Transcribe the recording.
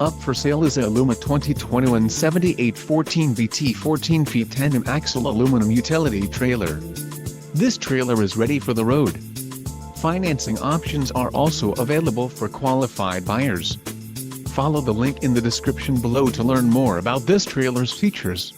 Up for sale is a Aluma 7814BT 14 feet tandem axle aluminum utility trailer. This trailer is ready for the road. Financing options are also available for qualified buyers. Follow the link in the description below to learn more about this trailer's features.